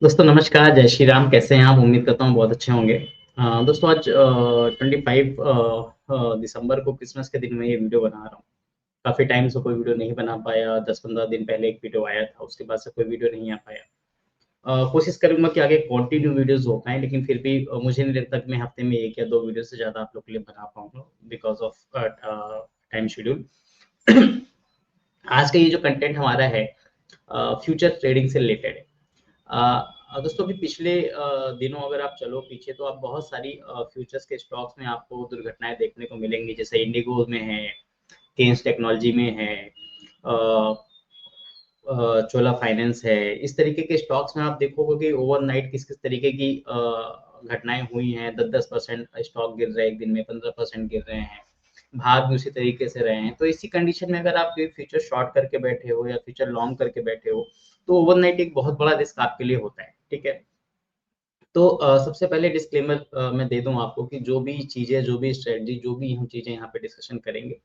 दोस्तों नमस्कार, जय श्री राम। कैसे हैं आप? उम्मीद करता हूँ बहुत अच्छे होंगे। दोस्तों आज 25 दिसंबर को क्रिसमस के दिन मैं ये वीडियो बना रहा हूँ। काफ़ी टाइम से कोई वीडियो नहीं बना पाया, 10-15 दिन पहले एक वीडियो आया था, उसके बाद से कोई वीडियो नहीं आ पाया। कोशिश करूँगा कि आगे कंटिन्यू वीडियोज़ हो पाएँ, लेकिन फिर भी मुझे नहीं लगता कि मैं हफ्ते में 1 या 2 वीडियो से ज़्यादा आप लोग के लिए बना पाऊँगा बिकॉज़ ऑफ टाइम शेड्यूल। आज का ये जो कंटेंट हमारा है फ्यूचर ट्रेडिंग से रिलेटेड है। दोस्तों अभी पिछले दिनों अगर आप चलो पीछे तो आप बहुत सारी फ्यूचर्स के स्टॉक्स में आपको दुर्घटनाएँ देखने को मिलेंगी, जैसे इंडिगो में है, केन्स टेक्नोलॉजी में है, अ चोला फाइनेंस है। इस तरीके के स्टॉक्स में आप देखोगे कि ओवरनाइट किस-किस तरीके की घटनाएँ हुई हैं, 10-10% स्टॉक गिर रहे हैं एक दिन में, 15% गिर रहे हैं। भाग भी उसी तरीके से रहे हैं। तो इसी कंडीशन में अगर आप ये फ्यूचर शॉर्ट करके बैठे हो या फ्यूचर लॉन्ग करके बैठे हो, तो ओवरनाइट एक बहुत बड़ा रिस्क आपके लिए होता है, ठीक है? तो सबसे पहले डिस्क्लेमर मैं दे दूँ आपको कि जो भी चीज़ें, जो भी स्ट्रैटेजी, जो भी हम चीज़ें यहाँ पे डिस्कशन करेंगे,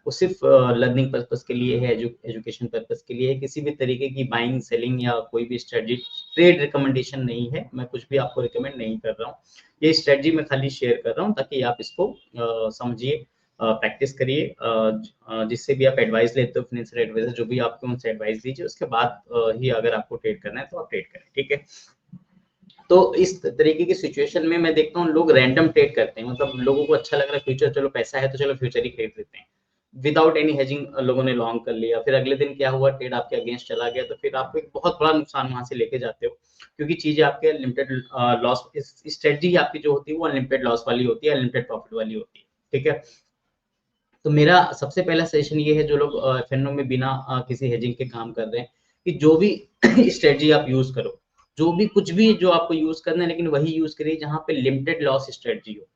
वो सिर्फ़ लर्निंग पर्पज़ के लिए है, एजुकेशन पर्पज़ के लिए है। किसी भी तरीके की बाइंग, सेलिंग या कोई भी स्ट्रैटेजी ट्रेड रिकमेंडेशन नहीं है। मैं कुछ भी आपको रिकमेंड नहीं कर रहा हूँ। ये स्ट्रैटेजी मैं खाली शेयर कर रहा हूँ ताकि आप इसको समझिए, प्रैक्टिस करिए, जिससे भी आप एडवाइस लेते हो फाइनेंशियल एडवाइज़र जो भी आपको उनसे एडवाइस लीजिए, उसके बाद ही अगर आपको ट्रेड करना है तो आप ट्रेड करें, ठीक है? तो इस तरीके की सिचुएशन में मैं देखता हूँ लोग रैंडम ट्रेड करते हैं, मतलब लोगों को अच्छा लग रहा है फ्यूचर, चलो पैसा है तो चलो फ्यूचर ही खरीद लेते हैं। विदाउट एनी हेजिंग लोगों ने लॉन्ग कर लिया, फिर अगले दिन क्या हुआ, ट्रेड आपके अगेंस्ट चला गया, तो फिर आपको एक बहुत बड़ा नुकसान वहाँ से लेके जाते हो, क्योंकि चीज़ें आपके लिमिटेड लॉस, इस स्ट्रेटजी आपकी जो होती है वो अनलिमिटेड लॉस वाली होती है, अनलिमिटेड प्रॉफिट वाली होती है, ठीक है? तो मेरा सबसे पहला सजेशन ये है जो लोग एफ&ओ में बिना किसी हेजिंग के काम कर रहे हैं, कि जो भी स्ट्रेटजी आप यूज़ करो, जो भी कुछ भी जो आपको यूज़ करना है, लेकिन वही यूज़ करिए जहाँ पे लिमिटेड लॉस स्ट्रेटजी हो।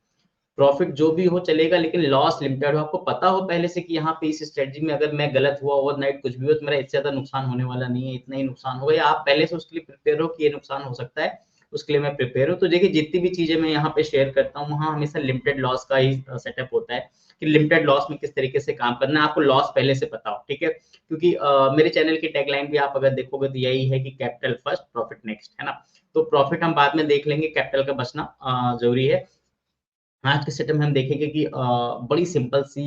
प्रॉफिट जो भी हो चलेगा, लेकिन लॉस लिमिटेड हो। आपको पता हो पहले से कि यहाँ पे इस स्ट्रेटजी में अगर मैं गलत हुआ, ओवरनाइट कुछ भी हुआ तो मेरा इससे ज़्यादा नुकसान होने वाला नहीं है, इतना ही नुकसान होगा, या आप पहले से उसके लिए प्रिपेयर हो कि ये नुकसान हो सकता है, उसके लिए मैं प्रिपेयर हूँ। तो देखिए जितनी भी चीज़ें मैं यहाँ पे शेयर करता हूँ, वहाँ हमेशा लिमिटेड लॉस का ही सेटअप होता है, कि लिमिटेड लॉस में किस तरीके से काम करना है, आपको लॉस पहले से पता हो, ठीक है? क्योंकि मेरे चैनल की टैगलाइन भी आप अगर देखोगे तो यही है कि कैपिटल फर्स्ट, प्रॉफिट नेक्स्ट, है ना? तो प्रॉफिट हम बाद में देख लेंगे, कैपिटल का बचना ज़रूरी है। आज के सेटअप में हम देखेंगे कि बड़ी सिंपल सी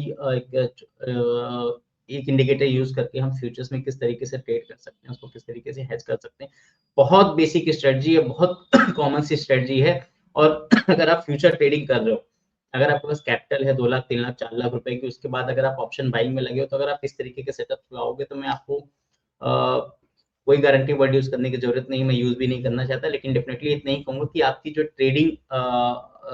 एक इंडिकेटर यूज़ करके हम फ्यूचर्स में किस तरीके से ट्रेड कर सकते हैं, उसको किस तरीके से हेज कर सकते हैं। बहुत बेसिक स्ट्रेटजी है, बहुत कॉमन सी स्ट्रेटजी है, और अगर आप फ्यूचर ट्रेडिंग कर रहे हो, अगर आपके पास कैपिटल है 2 लाख, 3 लाख, 4 लाख रुपए की, उसके बाद अगर आप ऑप्शन बाइंग में लगे हो, तो अगर आप इस तरीके के सेटअप लगाओगे तो मैं आपको कोई गारंटी वर्ड यूज़ करने की ज़रूरत नहीं, मैं यूज़ भी नहीं करना चाहता, लेकिन डेफ़िनेटली इतना ही कहूँगा कि आपकी जो ट्रेडिंग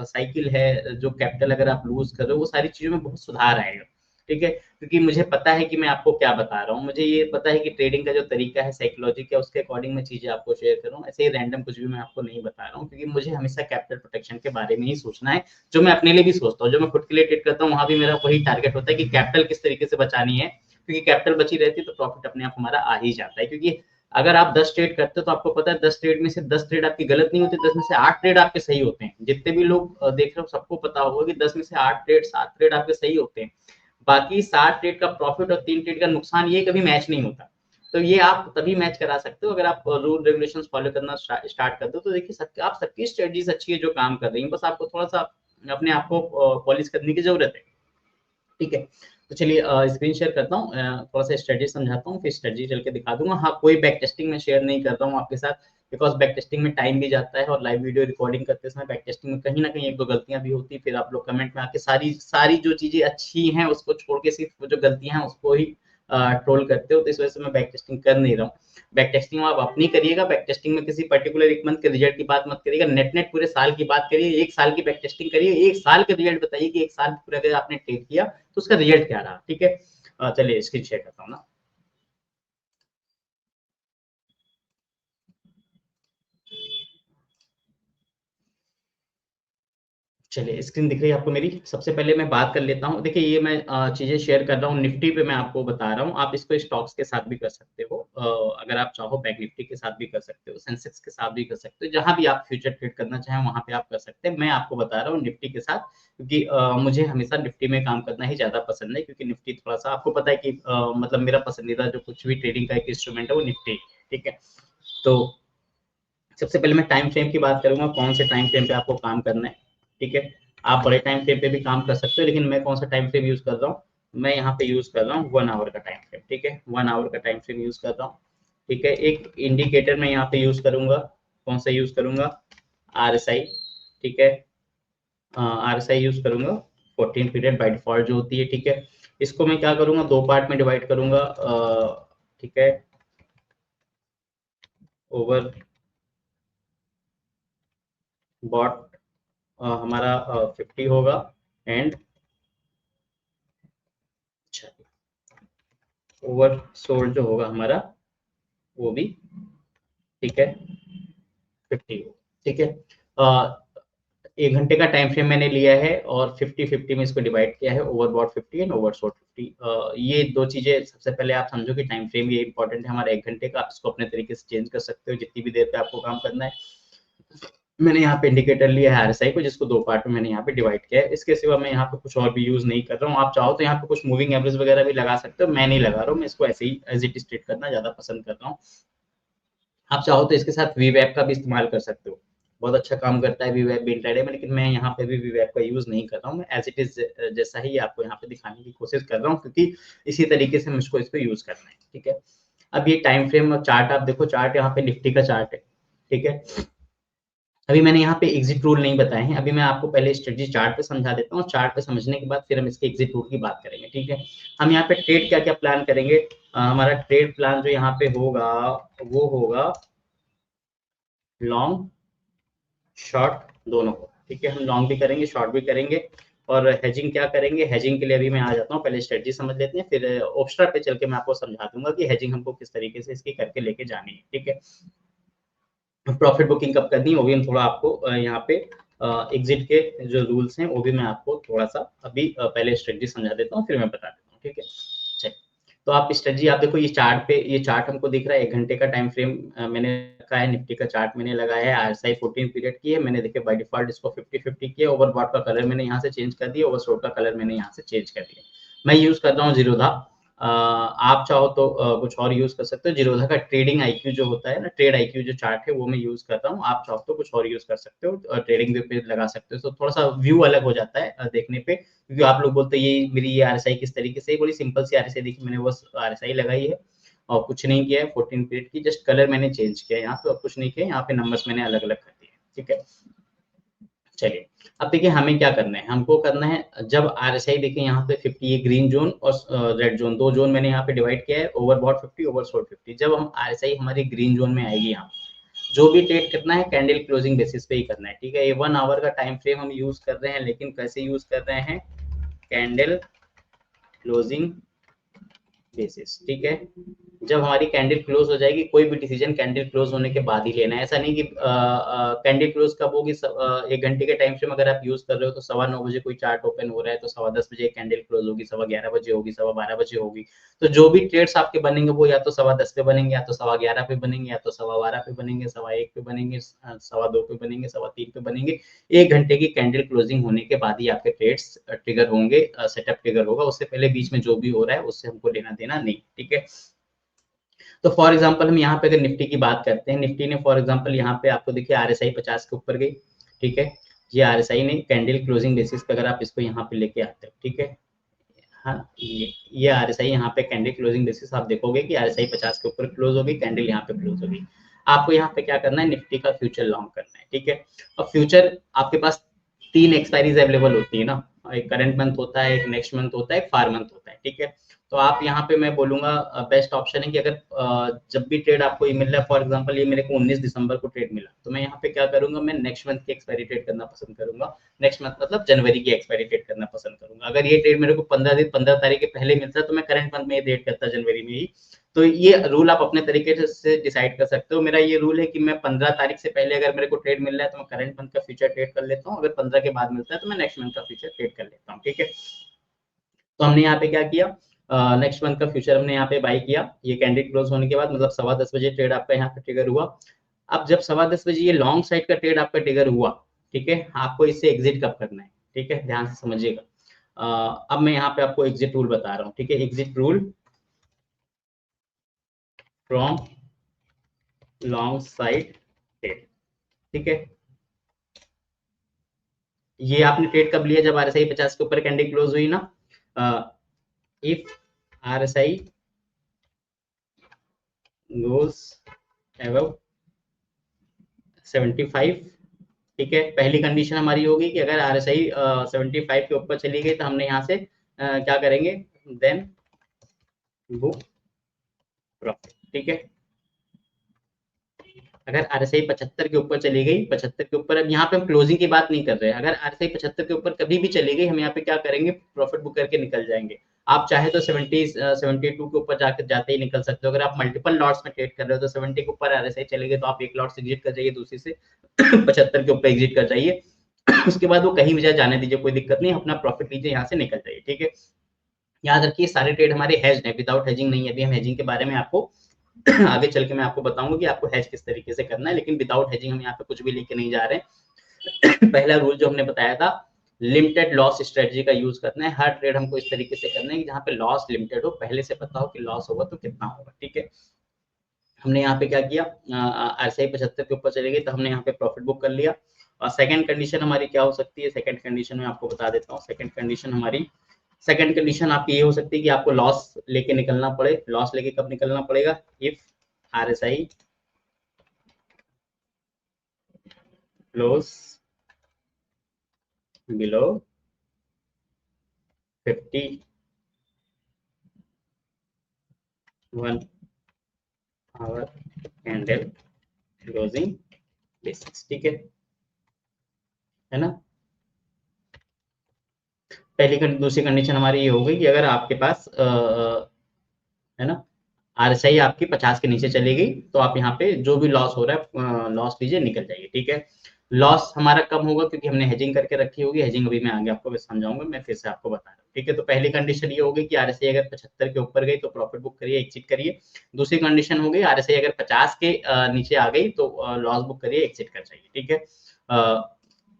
साइकिल है, जो कैपिटल अगर आप लूज़ कर रहे हो, वो सारी चीज़ों में बहुत सुधार आएगा, ठीक है? क्योंकि मुझे पता है कि मैं आपको क्या बता रहा हूँ, मुझे ये पता है कि ट्रेडिंग का जो तरीका है, साइकोलॉजी क्या, उसके अकॉर्डिंग मैं चीज़ें आपको शेयर कर रहा हूँ, ऐसे ही रैंडम कुछ भी मैं आपको नहीं बता रहा हूँ, क्योंकि मुझे हमेशा कैपिटल प्रोटेक्शन के बारे में ही सोचना है, जो मैं अपने लिए भी सोचता हूँ, जो मैं खुद के लिए ट्रेड करता हूँ, वहाँ भी मेरा वही टारगेट होता है कि कैपिटल किस तरीके से बचानी है, क्योंकि कैपिटल बची रहती है तो प्रॉफिट अपने आप हमारा आ ही जाता है, क्योंकि अगर आप 10 ट्रेड करते हो तो आपको पता है 10 ट्रेड में से 10 ट्रेड आपकी गलत नहीं होती, 10 में से 8 ट्रेड आपके सही होते हैं। जितने भी लोग देख रहे हो सबको पता होगा कि 10 में से 8 ट्रेड, 7 ट्रेड आपके सही होते हैं। बाकी 7 ट्रेड का प्रॉफिट और 3 ट्रेड का नुकसान ये कभी मैच नहीं होता। तो ये आप तभी मैच करा सकते हो अगर आप रूल रेगुलेशंस फॉलो करना स्टार्ट कर दो, तो देखिए आप सबकी स्ट्रेटजीज अच्छी है जो काम कर रही है, बस आपको थोड़ा सा अपने आप को पॉलिश करने की जरूरत है, ठीक है? तो चलिए स्क्रीन शेयर करता हूँ, थोड़ा-सा स्ट्रेटजी समझाता हूँ, फिर स्ट्रेटजी चल के दिखा दूँगा। हाँ, कोई बैक टेस्टिंग मैं शेयर नहीं कर रहा हूँ आपके साथ, बिकॉज़ बैक टेस्टिंग में टाइम भी जाता है, और लाइव वीडियो रिकॉर्डिंग करते समय बैक टेस्टिंग में कहीं न कहीं 1-2 गलतियाँ भी होती हैं, फिर आप लोग कमेंट में आके सारी सारी जो चीज़ें अच्छी हैं, उसको छोड़ के सिर्फ़ वो जो गलतियाँ हैं, उसको ही ट्रोल करते हो, तो इस वजह से मैं बैक टेस्टिंग कर नहीं रहा हूँ। बैक टेस्टिंग आप अपनी करिएगा, बैक टेस्टिंग में किसी पर्टिकुलर 1 मंथ के रिजल्ट की बात मत करिएगा, नेट-नेट पूरे साल की बात करिए, 1 साल की बैक टेस्टिंग करिए, 1 साल के रिजल्ट बताइए कि 1 साल पूरा अगर आपने ट्रेड किया, तो उसका रिजल्ट क्या रहा, ठीक है? चलिए स्क्रीन शेयर करता हूँ ना। चलिए, स्क्रीन दिख रही है आपको मेरी? सबसे पहले मैं बात कर लेता हूँ। देखिए ये मैं चीज़ें शेयर कर रहा हूँ, निफ्टी पे मैं आपको बता रहा हूँ। आप इसको स्टॉक्स के साथ भी कर सकते हो। अगर आप चाहो बैंक निफ्टी के साथ भी कर सकते हो, सेंसेक्स के साथ भी कर सकते हो। जहाँ भी आप फ्यूचर ट्रेड करना चाहें वहाँ पे आप कर सकते हैं। मैं आपको बता रहा हूँ निफ्टी के साथ, क्योंकि मुझे हमेशा निफ्टी में काम करना ही ज़्यादा पसंद है, क्योंकि निफ्टी थोड़ा-सा आपको पता है कि मतलब मेरा पसंदीदा जो कुछ भी ट्रेडिंग का एक इंस्ट्रूमेंट है वो निफ्टी, ठीक है? तो सबसे पहले मैं टाइम फ्रेम की बात करूंगा, कौन से टाइम फ्रेम पे आपको काम करना है। ठीक है, आप बड़े टाइम फ्रेम पे भी काम कर सकते हो, लेकिन मैं कौन सा टाइम फ्रेम यूज कर रहा हूँ, मैं यहाँ पे यूज कर रहा हूँ 1 आवर का टाइम फ्रेम। ठीक है, 1 आवर का टाइम फ्रेम यूज कर रहा हूँ। ठीक है, एक इंडिकेटर मैं यहाँ पे यूज करूंगा, कौन सा यूज करूंगा, RSI। ठीक है, RSI यूज करूंगा 14 पीरियड बाय डिफॉल्ट जो होती है। ठीक है, इसको मैं क्या करूंगा, दो पार्ट में डिवाइड करूंगा। ठीक है, ओवर बॉट हमारा 50 होगा, एंड ओवर सोल्ड जो होगा हमारा वो भी, ठीक है, 50 हो। ठीक है, 1 घंटे का टाइम फ्रेम मैंने लिया है और 50-50 में इसको डिवाइड किया है, ओवरबॉट 50 एंड ओवरसोल्ड 50। ये दो चीजें सबसे पहले आप समझो कि टाइम फ्रेम ये इंपॉर्टेंट है हमारा 1 घंटे का। आप इसको अपने तरीके से चेंज कर सकते हो जितनी भी देर पे आपको काम करना है। मैंने यहाँ पे इंडिकेटर लिया है RSI को, जिसको दो पार्ट में मैंने यहाँ पे डिवाइड किया है। इसके सिवा मैं यहाँ पे कुछ और भी यूज नहीं कर रहा हूँ। आप चाहो तो यहाँ पे कुछ मूविंग एवरेज वगैरह भी लगा सकते हो, मैं नहीं लगा रहा हूँ, मैं इसको ऐसे ही एज इट स्टेट करना ज्यादा पसंद कर रहा हूँ। आप चाहो तो इसके साथ वीवैप का भी इस्तेमाल कर सकते हो, बहुत अच्छा काम करता है वीवैप भी इंट्राडे में, लेकिन मैं यहाँ पे भी वीवैप का यूज नहीं कर रहा हूँ। मैं एज इट इज जैसा ही आपको यहाँ पे दिखाने की कोशिश कर रहा हूँ, क्योंकि इसी तरीके से मुझको इसको यूज करना है। ठीक है, अब ये टाइम फ्रेम चार्ट आप देखो, चार्ट यहाँ पे निफ्टी का चार्ट है। ठीक है, अभी मैंने यहाँ पे एग्जिट रूल नहीं बताए हैं, अभी मैं आपको पहले स्ट्रेटजी चार्ट पे समझा देता हूँ। चार्ट पे समझने के बाद फिर हम इसके एग्जिट रूल की बात करेंगे। ठीक है, हम यहाँ पे ट्रेड क्या क्या प्लान करेंगे। हमारा ट्रेड प्लान जो यहाँ पे होगा वो होगा लॉन्ग शॉर्ट दोनों को। ठीक है, हम लॉन्ग भी करेंगे शॉर्ट भी करेंगे। और हेजिंग क्या करेंगे, हेजिंग के लिए अभी मैं आ जाता हूँ, पहले स्ट्रेटजी समझ लेते हैं, फिर ओप्स्ट्रा पे चल के मैं आपको समझा दूंगा कि हेजिंग हमको किस तरीके से इसकी करके लेके जानी है। ठीक है, प्रॉफिट बुकिंग कब करनी है वो भी हम थोड़ा आपको यहाँ पे एग्जिट के जो रूल्स हैं वो भी मैं आपको थोड़ा सा अभी पहले स्ट्रेटजी समझा देता हूँ, फिर मैं बता देता हूँ। ठीक है, चलिए, तो आप स्ट्रेटजी आप देखो, ये चार्ट पे, ये चार्ट हमको दिख रहा है 1 घंटे का टाइम फ्रेम मैंने रखा है, निफ्टी का चार्ट मैंने लगाया है, RSI 14 पीरियड की है मैंने, देखिए बाय डिफॉल्ट इसको 50-50 किया, ओवरबॉट का कलर मैंने यहाँ से चेंज कर दिया, ओवरसोल्ड का कलर मैंने यहाँ से चेंज कर दिया। मैं यूज कर रहा हूँ जीरोधा। आप चाहो तो कुछ और यूज कर सकते हो। जीरोधा का ट्रेडिंग आईक्यू जो होता है ना, ट्रेड आईक्यू जो चार्ट है वो मैं यूज करता हूँ। आप चाहो तो कुछ और यूज कर सकते हो, ट्रेडिंग व्यू पे लगा सकते हो, तो थोड़ा सा व्यू अलग हो जाता है देखने पे, क्योंकि आप लोग बोलते हैं ये मेरी ये RSI किस तरीके से, बड़ी सिंपल सी RSI देखी मैंने, बस RSI लगाई है और कुछ नहीं किया है। 14 पीरियड की जस्ट कलर मैंने चेंज किया है यहाँ पे, और कुछ नहीं किया, यहाँ पे नंबर्स मैंने अलग अलग कर दिए। ठीक है, चलिए, अब देखिए हमें क्या करना है, हमको करना है जब RSI देखिए यहाँ पे 50, ये ग्रीन जोन और रेड जोन, दो जोन मैंने यहाँ पे डिवाइड किया है, ओवरबॉट 50 ओवरसोल्ड 50। जब हम RSI हमारी ग्रीन जोन में आएगी, यहाँ जो भी ट्रेड करना है कैंडल क्लोजिंग बेसिस पे ही करना है। ठीक है, ये 1 आवर का टाइम फ्रेम हम यूज कर रहे हैं, लेकिन कैसे यूज कर रहे हैं, कैंडल क्लोजिंग बेसिस। ठीक है, जब हमारी कैंडल क्लोज हो जाएगी, कोई भी डिसीजन कैंडल क्लोज होने के बाद ही लेना है। ऐसा नहीं कि कैंडल क्लोज कब होगी, 1 घंटे के टाइम फ्रेम अगर आप यूज कर रहे हो तो 9:15 बजे कोई चार्ट ओपन हो रहा है तो 10:15 बजे कैंडल क्लोज होगी, 11:15 होगी, 12:15 होगी। तो जो भी ट्रेड्स आपके बनेंगे वो या तो 10:15 पे बनेंगे, या तो 11:15 पे बनेंगे, या तो 12:15 पे बनेंगे, 1:15 पे बनेंगे, 2:15 पे बनेंगे, 3:15 पे बनेंगे। 1 घंटे की कैंडल क्लोजिंग होने के बाद ही आपके ट्रेड्स ट्रिगर होंगे, सेटअप ट्रिगर होगा। उससे पहले बीच में जो भी हो रहा है उससे हमको लेना देना नहीं। ठीक है, तो फॉर एग्जांपल हम यहाँ पे अगर निफ्टी की बात करते हैं, निफ्टी ने फॉर एग्जांपल यहाँ पे आपको देखिए RSI 50 के ऊपर गई। ठीक है, ये RSI ने कैंडल क्लोजिंग बेसिस पे अगर आप इसको यहाँ पे लेके आते हो, ठीक है, हाँ, ये RSI यहाँ पे कैंडल क्लोजिंग बेसिस आप देखोगे कि RSI 50 के ऊपर क्लोज होगी, कैंडल यहाँ पे क्लोज होगी। आपको यहाँ पे क्या करना है, निफ्टी का फ्यूचर लॉन्ग करना है। ठीक है, और फ्यूचर आपके पास 3 एक्सपायरीज अवेलेबल होती है ना, एक करंट मंथ होता है, एक नेक्स्ट मंथ होता है, एक फार मंथ होता है। ठीक है, तो आप यहाँ पे मैं बोलूंगा बेस्ट ऑप्शन है कि अगर जब भी ट्रेड आपको ये मिल रहा है, फॉर एग्जांपल ये मेरे को 19 दिसंबर को ट्रेड मिला, तो मैं यहाँ पे क्या करूंगा, मैं नेक्स्ट मंथ की एक्सपायरी ट्रेड करना पसंद करूंगा। नेक्स्ट मंथ मतलब जनवरी की एक्सपायरी ट्रेड करना पसंद करूंगा। अगर ये ट्रेड मेरे को 15 तारीख के पहले मिलता है तो मैं करंट मंथ में ही ट्रेड करता, जनवरी में ही। तो ये रूल आप अपने तरीके से डिसाइड कर सकते हो। मेरा ये रूल है कि मैं 15 तारीख से पहले अगर मेरे को ट्रेड मिल रहा है तो मैं करंट मंथ का फ्यूचर ट्रेड कर लेता हूँ, अगर 15 के बाद मिलता है तो मैं नेक्स्ट मंथ का फ्यूचर ट्रेड कर लेता हूँ। ठीक है, तो हमने यहाँ पे क्या किया, नेक्स्ट मंथ का फ्यूचर हमने यहाँ पे बाई किया, ये कैंडल क्लोज होने के बाद, मतलब 10:15 बजे ट्रेड आपका यहाँ पे ट्रिगर हुआ। अब जब 10:15 बजे ये लॉन्ग साइड का ट्रेड आपका ट्रिगर हुआ, ठीक है, आपको इससे एग्जिट कब करना है, ठीक है, ध्यान से समझिएगा। अब मैं यहाँ पे आपको एग्जिट रूल बता रहा हूँ। ठीक है, exit rule from long side trade. ठीक है। ये आपने ट्रेड कब लिया, जब आरएसआई 50 के ऊपर कैंडल क्लोज हुई ना। इफ आरएसआई गोज अबव 75, ठीक है। पहली कंडीशन हमारी होगी कि अगर आरएसआई 75 के ऊपर चली गई तो हमने यहाँ से क्या करेंगे, देन बुक प्रॉफिट, ठीक है। अगर आरएसआई 75 के ऊपर चली गई, 75 के ऊपर, अब यहाँ पे हम क्लोजिंग की बात नहीं कर रहे हैं, अगर आरएसआई 75 के ऊपर कभी भी चली गई, हम यहाँ पे क्या करेंगे, प्रॉफिट बुक करके निकल जाएंगे। आप चाहे तो 72 के ऊपर जाकर जाते ही निकल सकते हो। अगर आप मल्टीपल लॉट्स में ट्रेड कर रहे हो तो 70 के ऊपर आरएसआई चले गए तो आप एक लॉट से एग्जिट कर जाइए, दूसरी से 75 के ऊपर एग्जिट कर जाइए। उसके बाद वो कहीं भी जाए जाने दीजिए, कोई दिक्कत नहीं, अपना प्रॉफिट लीजिए, यहाँ से निकल जाइए, ठीक है। याद रखिए सारे ट्रेड हमारे हेज है, विदाउट हेजिंग नहीं है। अभी हम हेजिंग के बारे में आपको आगे चल के मैं आपको बताऊंगा कि आपको हेज किस तरीके से करना है, लेकिन विदाउट हेजिंग हम यहाँ पे कुछ भी लेके नहीं जा रहे हैं। पहला रूल जो हमने बताया था, लिमिटेड लॉस स्ट्रेटजी का यूज करना है। हर ट्रेड हमको इस तरीके से करना है कि जहाँ पे लॉस लिमिटेड हो, पहले से पता हो कि लॉस होगा तो कितना होगा, ठीक है। हमने यहाँ पे क्या किया, आरएसआई 75 के ऊपर चले गई तो हमने यहाँ पे प्रॉफिट बुक कर लिया। और सेकंड कंडीशन हमारी क्या हो सकती है, सेकंड कंडीशन में आपको बता देता हूँ। सेकंड कंडीशन आपकी ये हो सकती है कि आपको लॉस लेके निकलना पड़े। लॉस लेके कब निकलना पड़ेगा, if RSI close below 51 our candle closing basis, ठीक है ना। दूसरी कंडीशन हमारी ये हो गई कि अगर आपके पास है ना, आरएसआई आपकी 50 के नीचे चली गई तो आप यहाँ पे जो भी लॉस हो रहा है लॉस लीजिए, निकल जाइए, ठीक है। लॉस हमारा कम होगा क्योंकि हमने हेजिंग करके रखी होगी। हेजिंग अभी मैं आगे आपको समझाऊंगा, मैं फिर से आपको बता रहा हूँ, ठीक है। तो पहली कंडीशन ये होगी कि आरएसआई अगर 75 के ऊपर गई तो प्रॉफिट बुक करिए, एग्जिट करिए। दूसरी कंडीशन हो गई आरएसआई अगर 50 के नीचे आ गई तो लॉस बुक करिए, एग्जिट कर जाइए, ठीक है।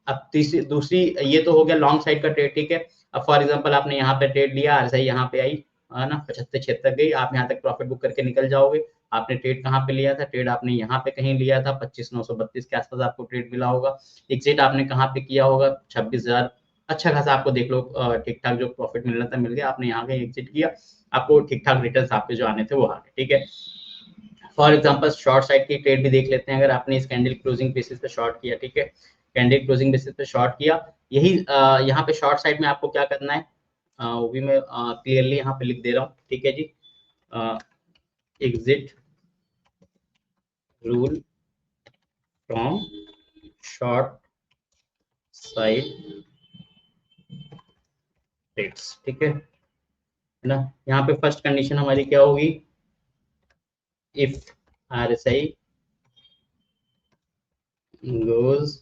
अब तीसरी दूसरी ये तो हो गया लॉन्ग साइड का ट्रेड, ठीक है। अब फॉर एग्जांपल आपने यहाँ पे ट्रेड लिया, आरएसआई यहाँ पे आई, है ना, 75-76 गई, आप यहाँ तक प्रॉफिट बुक करके निकल जाओगे। आपने ट्रेड कहाँ पे लिया था, ट्रेड आपने यहाँ पे कहीं लिया था, 25,932 के आसपास आपको ट्रेड मिला होगा। एग्जिट आपने कहाँ पे किया होगा, 26,000, अच्छा खासा आपको देख लो ठीक ठाक जो प्रॉफिट मिलना था मिल गया, आपने यहाँ कहीं एग्जिट किया, आपको ठीक ठाक रिटर्न आपके जो आने थे वो आ गए, ठीक है। फॉर एग्जाम्पल शॉर्ट साइड की ट्रेड भी देख लेते हैं। अगर आपने इस कैंडल क्लोजिंग बेसिस पे शॉर्ट किया, ठीक है, कैंडल क्लोजिंग बेसिस पे शॉर्ट किया, यही यहाँ पे शॉर्ट साइड में आपको क्या करना है, वो भी मैं क्लियरली यहाँ पे लिख दे रहा हूँ, ठीक है जी। Exit rule from short side trades, ठीक है ना। यहाँ पे फर्स्ट कंडीशन हमारी क्या होगी, if RSI goes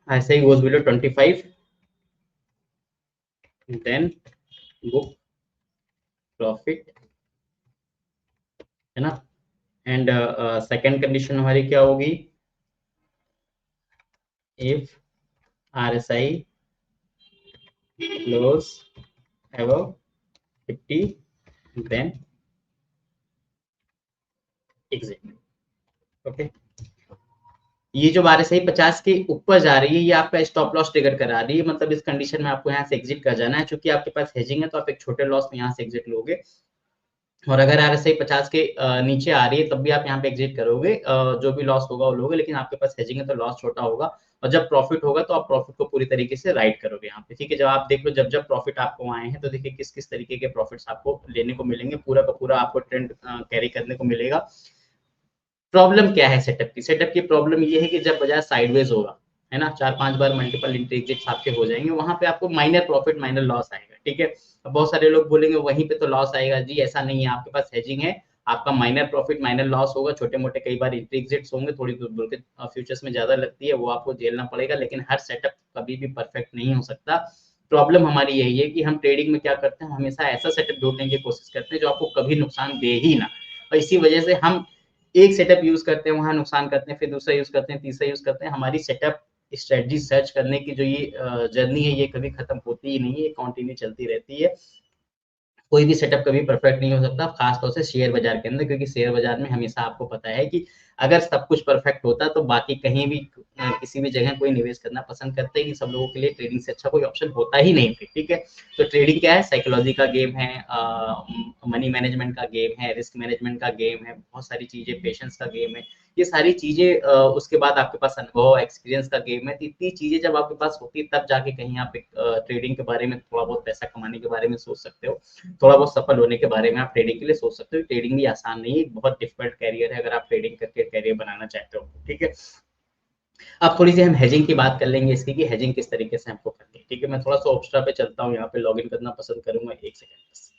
RSI goes below 25, then book profit, है ना। एंड सेकंड कंडीशन हमारी क्या होगी, if RSI close above 50, then exit, okay. ये जो RSI 50 के ऊपर जा रही है ये आपका स्टॉप लॉस ट्रिगर करा रही है, मतलब इस कंडीशन में आपको यहाँ से एग्जिट कर जाना है। चूंकि आपके पास हेजिंग है तो आप एक छोटे लॉस में यहाँ से एग्जिट लोगे, और अगर आरएसआई 50 के नीचे आ रही है तब भी आप यहाँ पे एग्जिट करोगे, जो भी लॉस होगा वो लोगे, लेकिन आपके पास हेजिंग है तो लॉस छोटा होगा। और जब प्रॉफिट होगा तो आप प्रॉफिट को पूरी तरीके से राइट करोगे यहाँ पे, ठीक है। जब आप देख लो जब जब प्रॉफिट आपको आए हैं तो देखिए किस किस तरीके के प्रॉफिट्स आपको लेने को मिलेंगे, पूरा का पूरा आपको ट्रेंड कैरी करने को मिलेगा। प्रॉब्लम क्या है सेटअप की प्रॉब्लम ये है कि जब बाजार साइडवेज होगा, है ना, 4-5 बार मल्टीपल एग्जिट्स आपके हो जाएंगे, वहां पे आपको माइनर प्रॉफिट माइनर लॉस आएगा, ठीक है। अब बहुत सारे लोग बोलेंगे वहीं पे तो लॉस आएगा जी, ऐसा नहीं है, आपके पास हेजिंग है, आपका माइनर प्रॉफिट माइनर लॉस होगा, छोटे मोटे कई बार एग्जिट्स होंगे, थोड़ी दूर के फ्यूचर्स में ज्यादा लगती है, वो आपको झेलना पड़ेगा, लेकिन हर सेटअप कभी भी परफेक्ट नहीं हो सकता। प्रॉब्लम हमारी यही है कि हम ट्रेडिंग में क्या करते हैं, हमेशा ऐसा सेटअप ढूंढने की कोशिश करते हैं जो आपको कभी नुकसान दे ही ना, और इसी वजह से हम एक सेटअप यूज करते हैं, वहां नुकसान करते हैं, फिर दूसरा यूज करते हैं, तीसरा यूज करते हैं। हमारी सेटअप स्ट्रेटजी सर्च करने की जो ये जर्नी है ये कभी खत्म होती ही नहीं है, कंटिन्यू चलती रहती है। कोई भी सेटअप कभी परफेक्ट नहीं हो सकता, खास तौर से शेयर बाजार के अंदर, क्योंकि शेयर बाजार में हमेशा आपको पता है कि अगर सब कुछ परफेक्ट होता तो बाकी कहीं भी किसी भी जगह कोई निवेश करना पसंद करते हैं कि सब लोगों के लिए ट्रेडिंग से अच्छा कोई ऑप्शन होता ही नहीं थी। ठीक है, तो ट्रेडिंग क्या है, साइकोलॉजी का गेम है, मनी मैनेजमेंट का गेम है, रिस्क मैनेजमेंट का गेम है, बहुत सारी चीजें, पेशेंस का गेम है, ये सारी चीजें, उसके बाद आपके पास अनुभव एक्सपीरियंस का गेम है। तो इतनी चीजें जब आपके पास होती है तब जाके कहीं आप ट्रेडिंग के बारे में थोड़ा बहुत पैसा कमाने के बारे में सोच सकते हो, थोड़ा बहुत सफल होने के बारे में आप ट्रेडिंग के लिए सोच सकते हो। ट्रेडिंग भी आसान नहीं है, बहुत डिफिकल्ट कैरियर है अगर आप ट्रेडिंग करके कैरियर बनाना चाहते हो। ठीक है, अब थोड़ी सी हम हेजिंग की बात कर लेंगे इसकी, कि हेजिंग किस तरीके से हमको करनी है। ठीक है, मैं थोड़ा सा ऑब्स्ट्रा पे चलता हूँ, यहाँ पे लॉग इन करना पसंद करूंगा, एक सेकंड बस।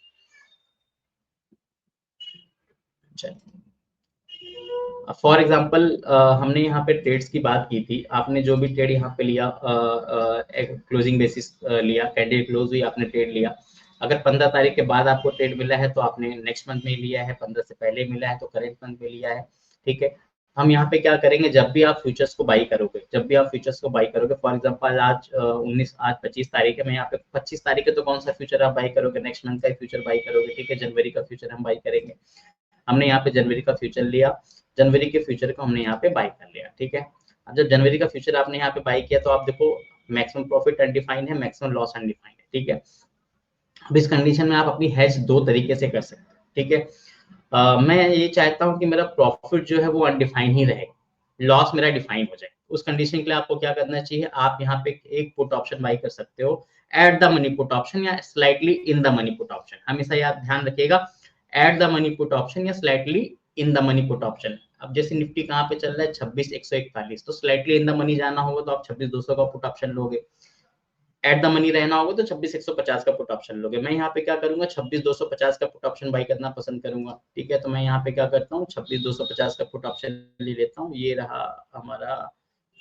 फॉर एग्जाम्पल हमने यहाँ पे ट्रेड्स की बात की थी, आपने जो भी ट्रेड यहाँ पे लिया, क्लोजिंग बेसिस लिया, कैंडल क्लोज हुई, आपने ट्रेड लिया। अगर 15 तारीख के बाद आपको ट्रेड मिला है तो आपने नेक्स्ट मंथ में लिया है, 15 से पहले मिला है तो करेंट मंथ में लिया है। ठीक है, हम यहाँ पे क्या करेंगे, जब भी आप फ्यूचर्स को बाई करोगे, जब भी आप फ्यूचर्स को बाई करोगे, फॉर एग्जांपल आज 19, आज 25 तारीख है, मैं यहाँ पे 25 तारीख है तो कौन सा फ्यूचर आप बाई करोगे, नेक्स्ट मंथ का फ्यूचर बाई करोगे। ठीक है, जनवरी का फ्यूचर हम बाई करेंगे। हमने यहाँ पे जनवरी का फ्यूचर लिया, जनवरी के फ्यूचर को हमने यहाँ पे बाई कर लिया। ठीक है, अब जब जनवरी का फ्यूचर आपने यहाँ पे बाई किया तो आप देखो मैक्सिमम प्रॉफिट अनडिफाइंड है, मैक्सिमम लॉस अनडिफाइंड है। ठीक है, अब इस कंडीशन में आप अपनी हेज दो तरीके से कर सकते हैं। ठीक है, मैं ये चाहता हूँ कि मेरा प्रॉफिट जो है वो अनडिफाइंड ही रहे, लॉस मेरा डिफाइन हो जाए। उस कंडीशन के लिए आपको क्या करना चाहिए, आप यहाँ पे एक पुट ऑप्शन बाई कर सकते हो, at the money put option या slightly in the money put option. हमेशा याद ध्यान रखिएगा, at the money put option या slightly in the money put option. अब जैसे निफ्टी कहाँ पे चल रहा है, 26,141, तो स्लाइटली इन द मनी जाना होगा तो आप 26,200 का पुट ऑप्शन लोगे, एट द मनी रहना होगा तो 26,150 का पुट ऑप्शन लोगे। मैं यहाँ पे क्या करूंगा, 26,250 का पुट ऑप्शन बाई करना पसंद करूंगा। ठीक है, तो मैं यहाँ पे क्या करता हूँ, 26,250 का पुट ऑप्शन ले लेता हूँ, ये रहा हमारा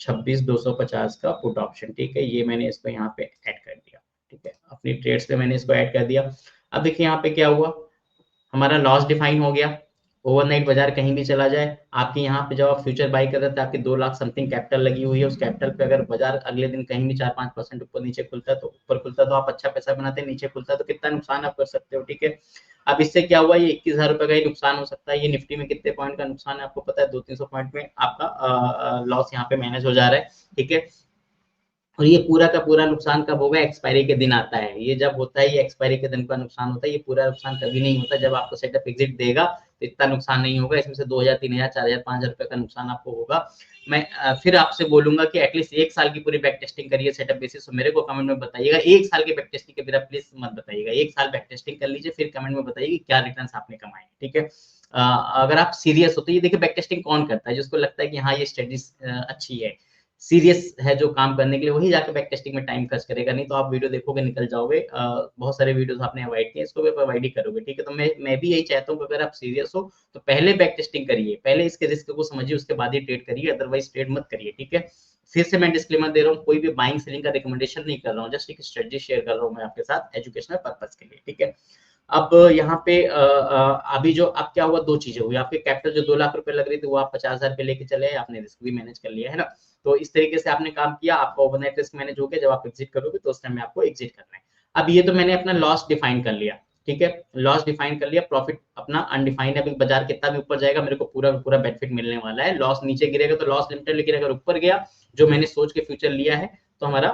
26,250 का पुट ऑप्शन। ठीक है, ये मैंने इसको यहाँ पे ऐड कर दिया। ठीक है, अपनी ट्रेड्स पे मैंने इसको ऐड कर दिया। अब देखिए यहाँ पे क्या हुआ, हमारा लॉस डिफाइन हो गया। ओवरनाइट बाजार कहीं भी चला जाए, आपके यहाँ पे जब आप फ्यूचर बाई कर रहे थे आपकी 2 लाख समथिंग कैपिटल लगी हुई है, उस कैपिटल पे अगर बाजार अगले दिन कहीं भी 4-5% ऊपर नीचे खुलता है, तो ऊपर खुलता तो आप अच्छा पैसा बनाते हैं, नीचे खुलता तो कितना नुकसान आप कर सकते हो। ठीक है, अब इससे क्या हुआ, ये 21,000 रुपए का ही नुकसान हो सकता है। ये निफ्टी में कितने पॉइंट का नुकसान है आपको पता है, 200-300 पॉइंट में आपका लॉस यहाँ पे मैनेज हो जा रहा है। ठीक है, और ये पूरा का पूरा नुकसान कब होगा, एक्सपायरी के दिन आता है। ये जब होता है, ये एक्सपायरी के दिन का नुकसान होता है, ये पूरा नुकसान कभी नहीं होता। जब आपको सेटअप एग्जिट देगा तो इतना नुकसान नहीं होगा, इसमें से 2,000, 3,000, 4,000, 5,000 रुपए का नुकसान आपको होगा। मैं फिर आपसे बोलूंगा कि एटलीस्ट 1 साल की पूरी बैक टेस्टिंग करिए सेटअप बेसिस। मेरे को कमेंट में बताइएगा, 1 साल की बैक टेस्टिंग के बिना प्लीज मत बताइएगा, 1 साल बैक टेस्टिंग कर लीजिए, फिर कमेंट में बताइए क्या रिटर्न आपने कमाए। ठीक है, अगर आप सीरियस हो तो ये देखिए बैक टेस्टिंग कौन करता है, जिसको लगता है कि हाँ ये स्टडी अच्छी है, सीरियस है जो काम करने के लिए, वही जाके बैक टेस्टिंग में टाइम खर्च करेगा, नहीं तो आप वीडियो देखोगे निकल जाओगे। बहुत सारे वीडियोस आपने अवॉइड किए, इसको भी अवॉइड ही करोगे। ठीक है, तो मैं भी यही चाहता हूँ कि अगर आप सीरियस हो तो पहले बैक टेस्टिंग करिए, पहले इसके रिस्क को समझिए, उसके बाद ही ट्रेड करिए, अदरवाइज ट्रेड मत करिए। ठीक है, फिर से मैं डिस्क्लेमर दे रहा हूँ, कोई भी बाइंग सेलिंग का रिकमेंडेशन नहीं कर रहा हूँ, जस्ट एक स्ट्रेटजी शेयर कर रहा हूँ मैं आपके साथ एजुकेशनल पर्पज के लिए। ठीक है, अब यहाँ पे अभी जो अब क्या हुआ, दो चीजें हुई, आपके कैपिटल जो 2 लाख रुपए लग रही थी वो आप 50,000 पे लेके चले, आपने रिस्क भी मैनेज कर लिया है ना। तो इस तरीके से आपने काम किया, आपका ओवरनाइट रिस्क मैनेज हो गया। जब आप एग्जिट करोगे तो उस टाइम में आपको एग्जिट करना है। अब ये तो मैंने अपना लॉस डिफाइन कर लिया। ठीक है, लॉस डिफाइन कर लिया, प्रॉफिट अपना अनडिफाइंड है। अभी बाजार कितना भी ऊपर जाएगा मेरे को पूरा पूरा बेनिफिट मिलने वाला है, लॉस नीचे गिरेगा तो लॉस लिमिटेड, लेकिन अगर ऊपर गया जो मैंने सोच के फ्यूचर लिया है तो हमारा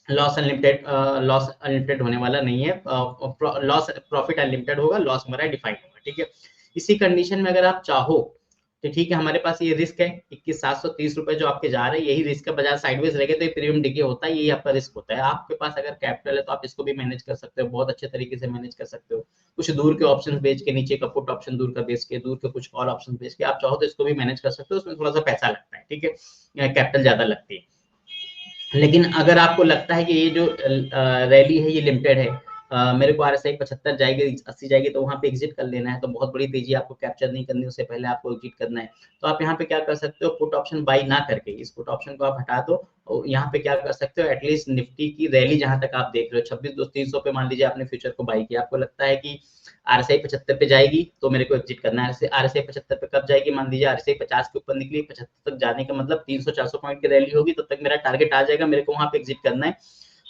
लॉस अनलिमिटेड होने वाला नहीं है, लॉस प्रॉफिट अनलिमिटेड होगा, लॉस हमारा डिफाइंड होगा। ठीक है, इसी कंडीशन में अगर आप चाहो तो ठीक है, हमारे पास ये रिस्क है 21,730 रुपए जो आपके जा रहे हैं, यही रिस्क है। बाजार साइडवेज रहेगा तो ये प्रीमियम डिके होता है, यही आपका रिस्क होता है। आपके पास अगर कैपिटल है तो आप इसको भी मैनेज कर सकते हो, बहुत अच्छे तरीके से मैनेज कर सकते हो। कुछ दूर के ऑप्शन बेच के, नीचे का पुट ऑप्शन दूर का बेच के, दूर के कुछ और ऑप्शन बेच के आप चाहो तो इसको भी मैनेज कर सकते हो, उसमें थोड़ा सा पैसा लगता है। ठीक है, कैपिटल ज्यादा लगती है। लेकिन अगर आपको लगता है कि ये जो रैली है ये लिमिटेड है, मेरे को आरएसआई 75 जाएगी, 80 जाएगी तो वहां पे एग्जिट कर लेना है, तो बहुत बड़ी तेजी आपको कैप्चर नहीं करनी, उससे पहले आपको एग्जिट करना है। तो आप यहाँ पे क्या कर सकते हो, पुट ऑप्शन बाई ना करके इस पुट ऑप्शन को आप हटा दो, और यहाँ पे क्या कर सकते हो, एटलीस्ट निफ्टी की रैली जहां तक आप देख रहे हो 26,300 पे मान लीजिए आपने फ्यूचर को बाई किया, आपको लगता है कि आरएसआई 75 पे जाएगी तो मेरे को एग्जिट करना है। आरएसआई 75 पे कब जाएगी, मान लीजिए आरएसआई 50 के ऊपर निकली, 75 तक जाने का मतलब 300-400 पॉइंट की रैली होगी, तब तक मेरा टारगेट आ जाएगा, मेरे को वहां पे एग्जिट करना है।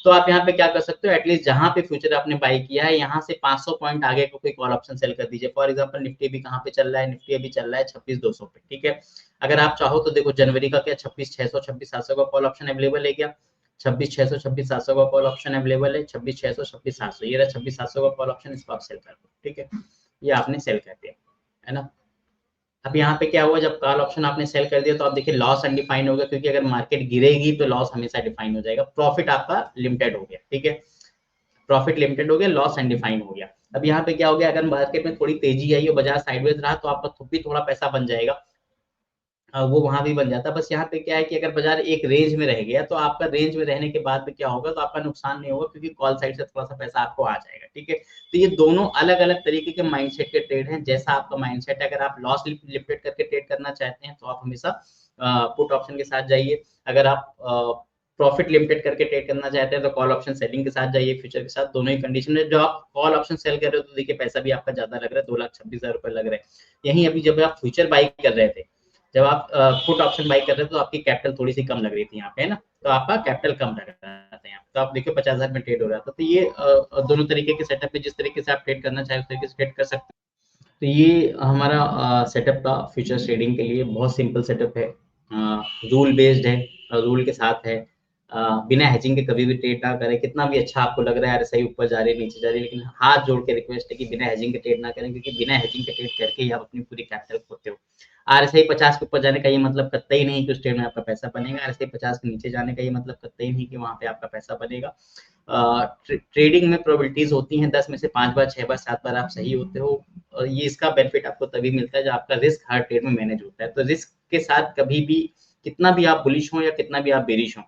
तो आप यहाँ पे क्या कर सकते हो, एटलीस्ट जहां पे फ्यूचर आपने बाई किया है यहाँ से 500 पॉइंट आगे को कोई कॉल ऑप्शन सेल कर दीजिए। फॉर एग्जांपल निफ्टी भी कहाँ पे चल रहा है, निफ्टी अभी चल रहा है 26,200 पे, ठीक है। अगर आप चाहो तो देखो जनवरी का क्या 26,600 26,700 का कॉल ऑप्शन अवेलेबल है क्या, 26,600 26,700 का कॉल ऑप्शन अवेलेबल है, 26,600 26,700, ये रहा 26,700 का कॉल ऑप्शन, इसको आप सेल कर दो, ठीक है। ये आपने सेल कर दिया, है ना। अब यहाँ पे क्या हुआ, जब कॉल ऑप्शन आपने सेल कर दिया तो आप देखिए लॉस अनडिफाइंड होगा, क्योंकि अगर मार्केट गिरेगी तो लॉस हमेशा डिफाइन हो जाएगा, प्रॉफिट आपका लिमिटेड हो गया, ठीक है। प्रॉफिट लिमिटेड हो गया, लॉस अनडिफाइंड हो गया। अब यहाँ पे क्या हो गया, अगर मार्केट में थोड़ी तेजी आई और बाजार साइडवेज रहा तो आपका भी थोड़ा पैसा बन जाएगा, वो वहां भी बन जाता है। बस यहाँ पे क्या है कि अगर बाजार एक रेंज में रह गया तो आपका रेंज में रहने के बाद में क्या होगा, तो आपका नुकसान नहीं होगा, क्योंकि कॉल साइड से थोड़ा सा पैसा आपको आ जाएगा, ठीक है। तो ये दोनों अलग अलग तरीके के माइंडसेट के ट्रेड हैं, जैसा आपका माइंडसेट है। अगर आप लॉस लिमिटेड करके ट्रेड करना चाहते हैं तो आप हमेशा पुट ऑप्शन के साथ जाइए। अगर आप प्रॉफिट लिमिटेड करके ट्रेड करना चाहते हैं तो कॉल ऑप्शन सेलिंग के साथ जाइए, फ्यूचर के साथ, दोनों ही कंडीशन है। जो आप कॉल ऑप्शन सेल कर रहे हो तो देखिए पैसा भी आपका ज्यादा लग रहा है, 2,26,000 रुपए लग रहे हैं। यहीं अभी जब आप फ्यूचर बाई कर रहे थे, जब आप पुट ऑप्शन बाई कर रहे थे तो आपकी कैपिटल थोड़ी सी कम लग रही थी यहाँ पे, है ना, तो आपका कैपिटल कम लग रहा था यहाँ, तो आप देखिए 50,000 में ट्रेड हो रहा था। तो ये दोनों तरीके के सेटअप है, जिस तरीके से आप ट्रेड करना चाहे उस तरीके से ट्रेड कर सकते हैं। तो ये हमारा सेटअप था फ्यूचर ट्रेडिंग के लिए, बहुत सिंपल सेटअप है, रूल बेस्ड है, रूल के साथ है। बिना हेजिंग के कभी भी ट्रेड ना करें, कितना भी अच्छा आपको लग रहा है आरएसआई ऊपर जा रही है नीचे जा रही है, लेकिन हाथ जोड़ के रिक्वेस्ट है कि बिना हेजिंग के ट्रेड ना करें, क्योंकि बिना हेजिंग के ट्रेड करके ही आप अपनी पूरी कैपिटल खोते हो। आरएसआई 50 के ऊपर जाने का ये मतलब कतई नहीं कि उस ट्रेड में आपका पैसा बनेगा, आरएसआई 50 के नीचे जाने का ये मतलब कतई नहीं कि वहां पे आपका पैसा बनेगा। ट्रेडिंग में प्रोबेबिलिटीज होती हैं 10 में से 5 बार 6 बार 7 बार आप सही होते हो, और ये इसका बेनिफिट आपको तभी मिलता है जब आपका रिस्क हर ट्रेड में मैनेज होता है। तो रिस्क के साथ कभी भी, कितना भी आप बुलिश हो या कितना भी आप बेरिश हो,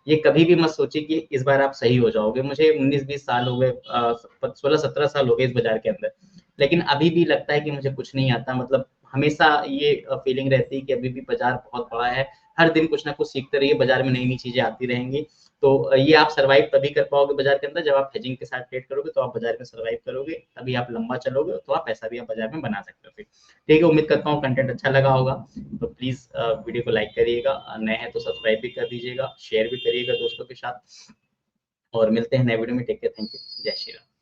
ये कभी भी मत सोचिए कि इस बार आप सही हो जाओगे। मुझे 19-20 साल हो गए, 16-17 साल हो गए इस बाजार के अंदर, लेकिन अभी भी लगता है कि मुझे कुछ नहीं आता। मतलब हमेशा ये फीलिंग रहती है कि अभी भी बाजार बहुत बड़ा है, हर दिन कुछ ना कुछ सीखते रहिए, बाजार में नई नई चीजें आती रहेंगी। तो ये आप सर्वाइव तभी कर पाओगे बाजार के अंदर जब आप हेजिंग के साथ ट्रेड करोगे, तो आप बाजार में सर्वाइव करोगे, तभी आप लंबा चलोगे, तो आप पैसा भी आप बाजार में बना सकते हो फिर। ठीक है, उम्मीद करता हूँ कंटेंट अच्छा लगा होगा। तो प्लीज वीडियो को लाइक करिएगा, नए हैं तो सब्सक्राइब भी कर दीजिएगा, शेयर भी करिएगा दोस्तों के साथ, और मिलते हैं नए वीडियो में। टेक केयर, थैंक यू, जय श्री राम।